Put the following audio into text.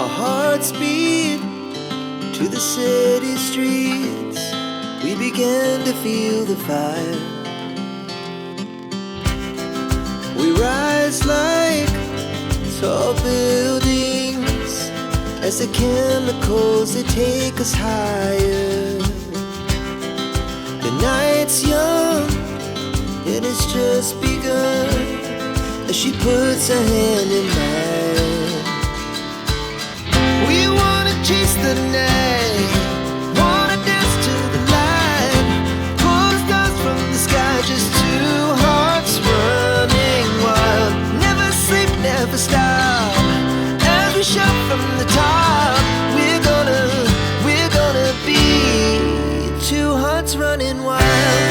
Our hearts beat to the city streets. We began to feel the fire. We rise like tall buildings as the chemicals, they take us higher. The night's young and it's just begun as she puts her hand in mine. We wanna chase the night, wanna dance to the light, pull the stars from the sky, just two hearts running wild. Never sleep, never stop, as we shout from the top. We're gonna be two hearts running wild.